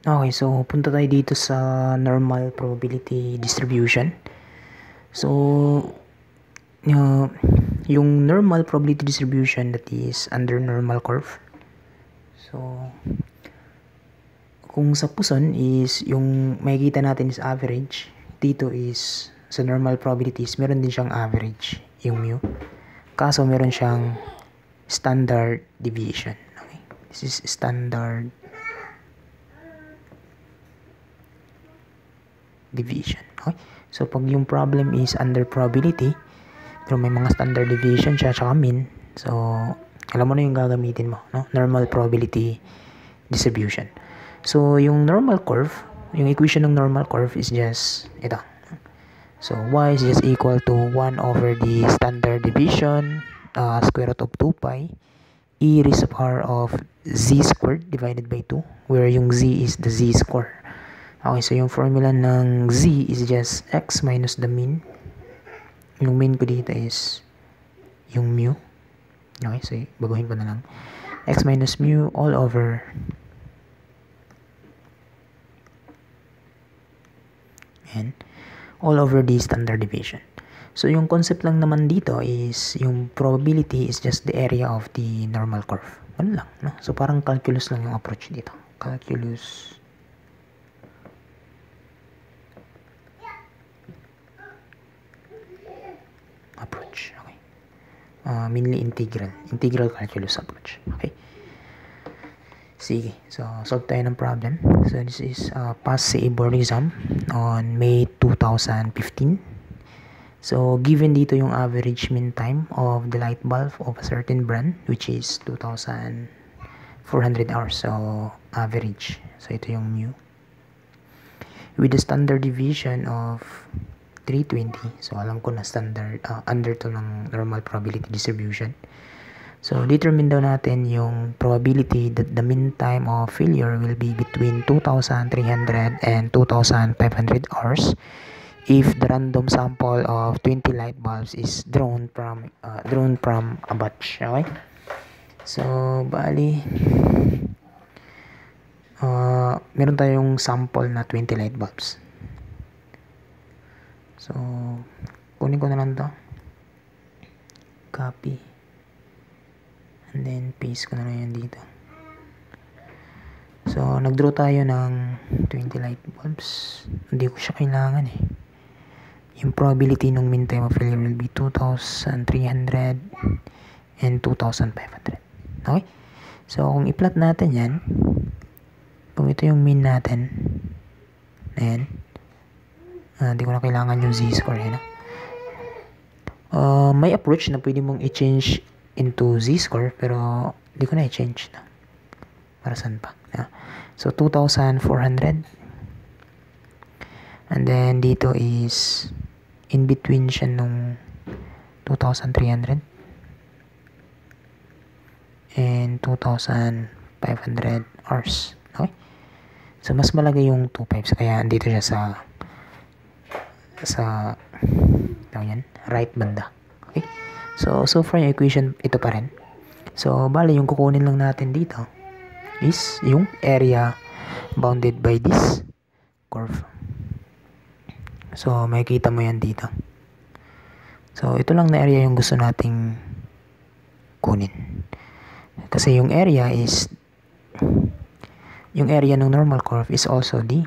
Okay, so punta tayo dito sa normal probability distribution. So, uh, yung normal probability distribution that is under normal curve. So, kung sa puson is yung makikita natin is average, dito is sa normal probabilities, meron din siyang average, yung mu. Kaso meron siyang standard deviation. Okay? This is standard deviation. Okay? So, pag yung problem is under probability, pero may mga standard deviation siya, tsaka mean. So, alam mo na yung gagamitin mo, no? Normal probability distribution. So, yung normal curve, yung equation ng normal curve is just ito. So, y is just equal to 1 over the standard deviation, square root of 2 pi, e raised to the power of z squared divided by 2, where yung z is the z-score. Okay, so yung formula ng z is just x minus the mean. Yung mean ko dito is yung mu. Okay, so baguhin ko na lang. X minus mu all over and all over the standard deviation. So yung concept lang naman dito is yung probability is just the area of the normal curve. Ano lang, no? So parang calculus lang yung approach dito. Calculus approach. Okay. Mainly integral calculus approach. Okay. Sige. So, solve tayo ng problem. So, this is past CA board exam on May 2015. So, given dito yung average mean time of the light bulb of a certain brand, which is 2,400 hours. So, average. So, ito yung mu. With the standard deviation of 320. So, alam ko na standard, under to ng normal probability distribution. So, determine daw natin yung probability that the mean time of failure will be between 2,300 and 2,500 hours if the random sample of 20 light bulbs is drawn from a batch. Okay? So, bali, meron tayong sample na 20 light bulbs. So, kunin ko na lang to. Copy. And then, paste ko na lang yan dito. So, nag-draw tayo ng 20 light bulbs. Hindi ko siya kailangan eh. Yung probability ng mean time of failure will be 2,300 and 2,500. Okay? So, kung i-plot natin yan, kung ito yung mean natin, ayan, hindi ko na kailangan yung z-score yun. May approach na pwede mong i-change into z-score, pero hindi ko na i-change na. Para saan pa? So, 2,400. And then, dito is in between siya nung 2,300 and 2,500 hours. Okay? So, mas malagay yung 2,500. Kaya, andito siya sa right banda. Okay? So far yung equation, ito pa rin. So, bali yung kukunin lang natin dito is yung area bounded by this curve. So, makikita mo yan dito. So, ito lang na area yung gusto nating kunin. Kasi yung area ng normal curve is also the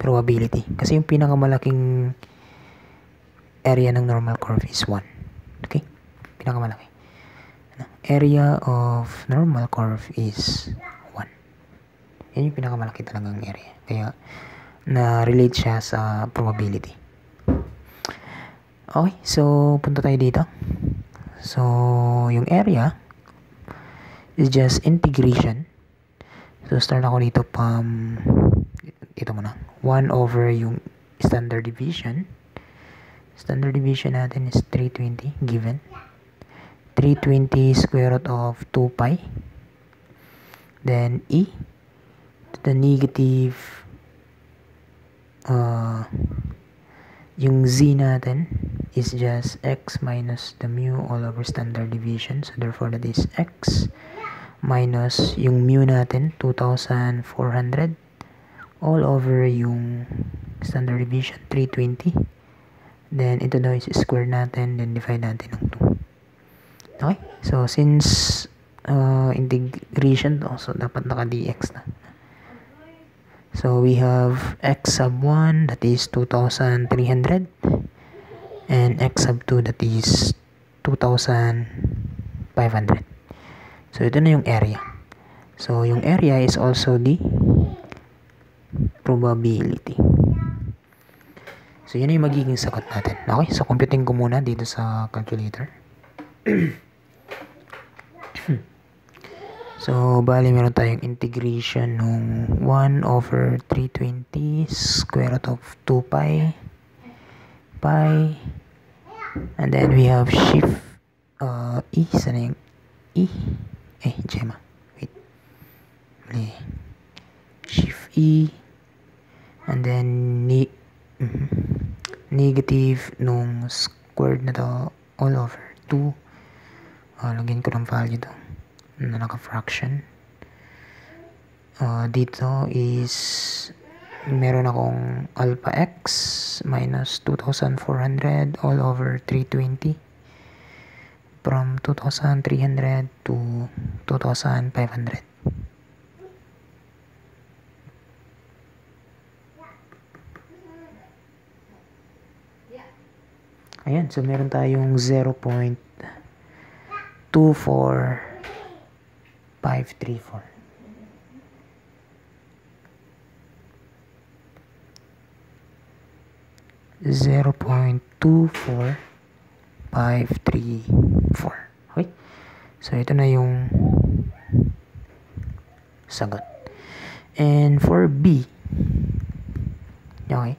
probability. Kasi yung pinakamalaking area ng normal curve is 1. Okay? Pinakamalaki. Area of normal curve is 1. Yan yung pinakamalaki talagang area. Kaya, na-relate siya sa probability. Okay, so, punta tayo dito. So, yung area is just integration. So, start ako dito ito muna. 1 over yung standard deviation. Standard deviation natin is 320 given. 320 square root of 2 pi. Then e to the negative yung z natin is just x minus the mu all over standard deviation. So therefore that is x minus yung mu natin 2,400 all over yung standard deviation 320. Then ito daw is square natin, then divide natin ng 2. Okay, so since integration to, so dapat naka dx na. So we have x sub 1 that is 2,300 and x sub 2 that is 2,500. So ito na yung area. So yung area is also the probability. So yun yung magiging sagot natin. Okay, so computing ko muna dito sa calculator. So, bali meron tayong integration nung 1 over 320 square root of 2 pi, and then we have shift e, sana yung e? Gemma, wait, mali, shift e, and then negative nung squared na to all over 2. Lagyan ko ng value to na naka-fraction. Dito is meron akong alpha x minus 2,400 all over 320 from 2,300 to 2,500. Ayan, so meron tayong 0.24534. Okay? So, ito na yung sagot. And for B, okay?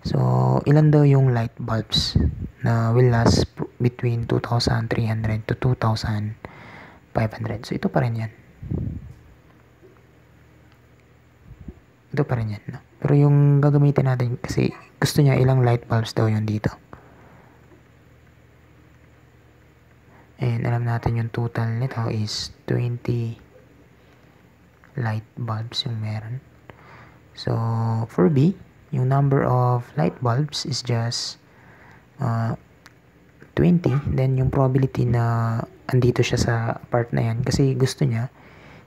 So, ilan daw yung light bulbs na will last between 2,300 to 2,500. So, ito pa rin yan. Ito pa rin yan, no? Pero yung gagamitin natin, kasi gusto niya ilang light bulbs daw yun dito. And alam natin yung total nito is 20 light bulbs yung meron. So, for B, yung number of light bulbs is just 20. Then, yung probability na andito siya sa part na yan, kasi gusto niya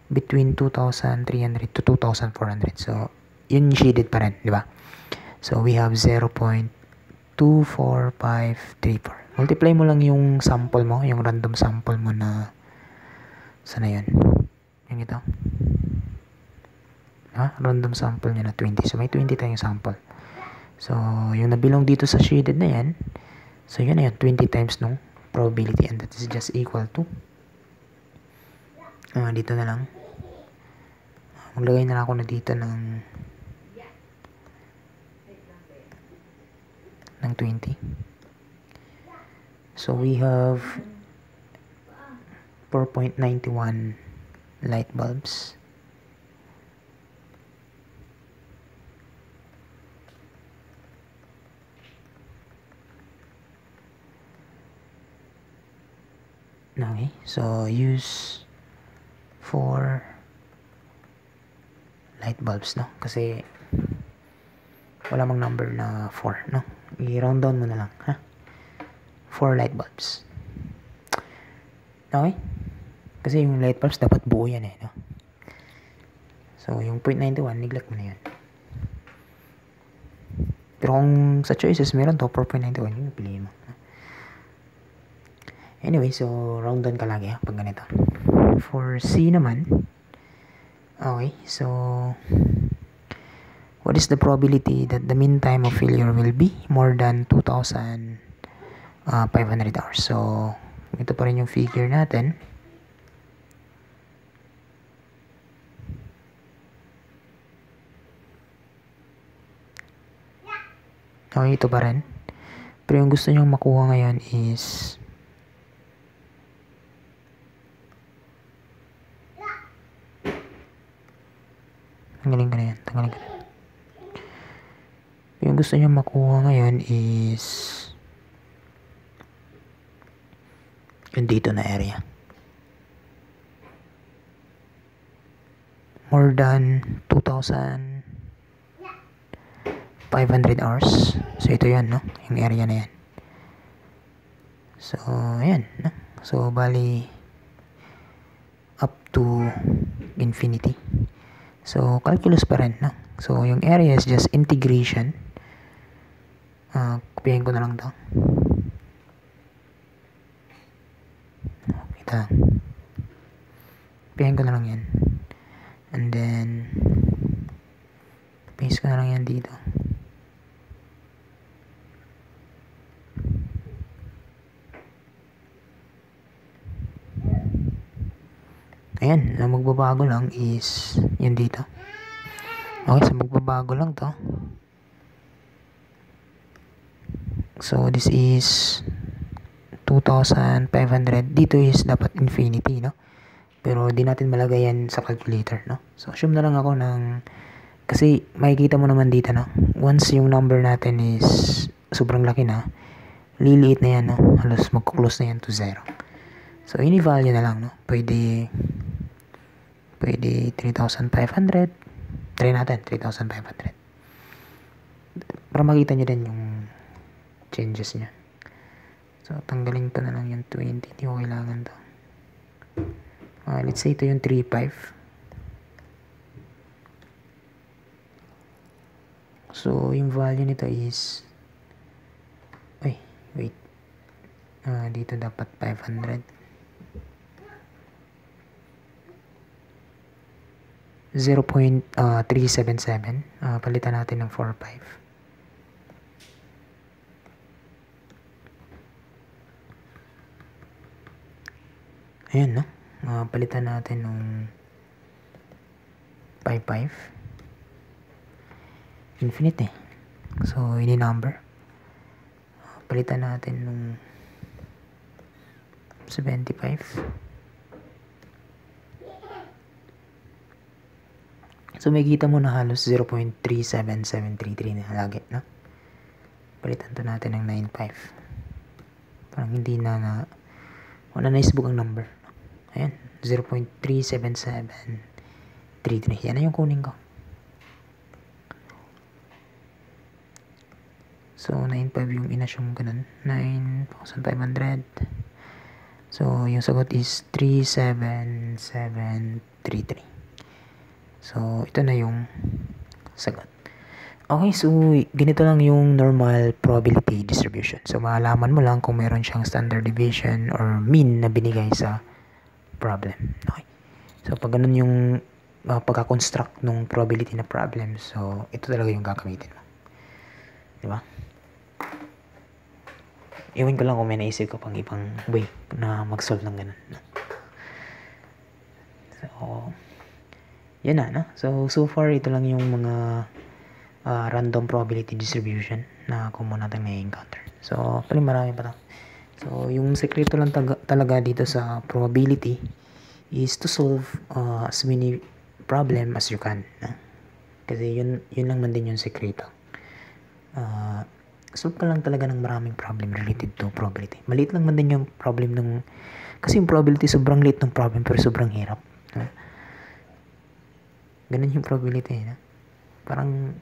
between 2,300 to 2,400. So, yun shaded pa rin, di ba? So, we have 0.24534. Multiply mo lang yung sample mo, yung random sample mo na sana yun? Yung ito. Random sample niya na 20. So, may 20 tayong sample. So, yung nabilong dito sa shaded na yan, so yun na yun, 20 times nung probability, and that is just equal to dito na lang. Maglagay na lang ako na dito ng 20. So, we have 4.91 light bulbs. Okay, so use 4 light bulbs, no? Kasi wala mang number na 4, no? I-round down mo na lang, ha? 4 light bulbs. Okay? Kasi yung light bulbs dapat buo yan, no? So, yung 0.91, neglect mo na yan. Pero kung sa choices, meron to 4.91, yung piliin mo. Anyway, so, round down ka lagi, ha? Pag ganito. For C naman, okay, so, what is the probability that the mean time of failure will be more than 2,500 hours? So, ito pa rin yung figure natin. Okay, ito pa rin. Pero yung gusto nyong makuha ngayon is tanggalin ko na yan. Yung gusto niyo makuha ngayon is yung dito na area. More than 2,500. 500 hours. So ito yan, no? Yung area na yan. So ayan, no? So bali up to infinity. So calculus pa rin, no? So yung area is just integration. Kopihin ko na lang to. Kita. Kopihin ko na lang yan. And then paste ko na lang yan dito. Ayan, ang magbabago lang is yan dito. Okay, so magbabago lang to. So this is 2,500. Dito is dapat infinity, no? Pero di natin malagay yan sa calculator, no? So assume na lang ako ng, kasi makikita mo naman dito, no? Once yung number natin is sobrang laki na, liliit na yan, no? Halos magkuklose na yan to 0. So any value na lang, no? Pwede 3,500. Try natin 3,500 para makita nyo din yung changes nya. So tanggalin ko na lang yung 20, hindi ko kailangan to. Let's say ito yung 3,500. So yung value nito is, ay wait, dito dapat 500. 0.377. Palitan natin ng 4,500. Ayan, no? Palitan natin ng 5,500. Infinite, eh. So, ini number. Palitan natin ng 75. So, may kita mo na halos 0.37733 na lagi, no? Palitan to natin ng 9,500. Parang hindi na wala na isbog ang number. Ayan, 0.37733. Yan na yung kunin ko. So, 9,500 yung inassume ko nun. 9,500. So, yung sagot is 37733. So, ito na yung sagot. Okay, so ganito lang yung normal probability distribution. So, maalaman mo lang kung meron siyang standard deviation or mean na binigay sa problem. Okay. So, pag ganun yung pagka-construct ng probability na problem, so ito talaga yung gagamitin mo. Diba? Iwan ko lang kung may naisip ko pang ibang way na mag-solve ng ganun. So, yan na, no? So far, ito lang yung mga random probability distribution na common natin may encounter. So, pala marami pa to. So, yung sekreto lang talaga dito sa probability is to solve as many problem as you can. No? Kasi yun lang man din yung sekreto. Solve ka lang talaga ng maraming problem related to probability. Maliit lang man din yung problem ng, kasi yung probability sobrang liit ng problem pero sobrang hirap. No? Ganun yung probability, no? Parang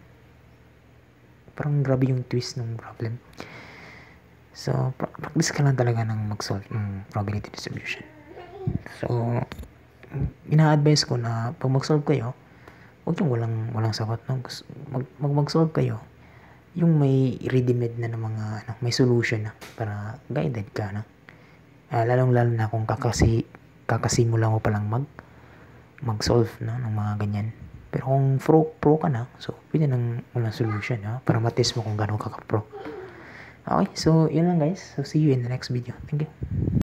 grabe yung twist ng problem. So, practice ka lang talaga ng mag-solve ng probability distribution. So, ina-advise ko na pag mag-solve kayo, huwag yung walang sagot, no? Mag-solve kayo, yung may ready-made na ng mga, may solution na, para guided ka, no? Lalong-lalo na kung kakasimula mo palang mag-solve, no, ng mga ganyan. Pero kung pro ka na, so pwede nang walang solution, no? Para matest mo kung gano'n ka pro. Okay, so yun lang guys. So see you in the next video. Thank you.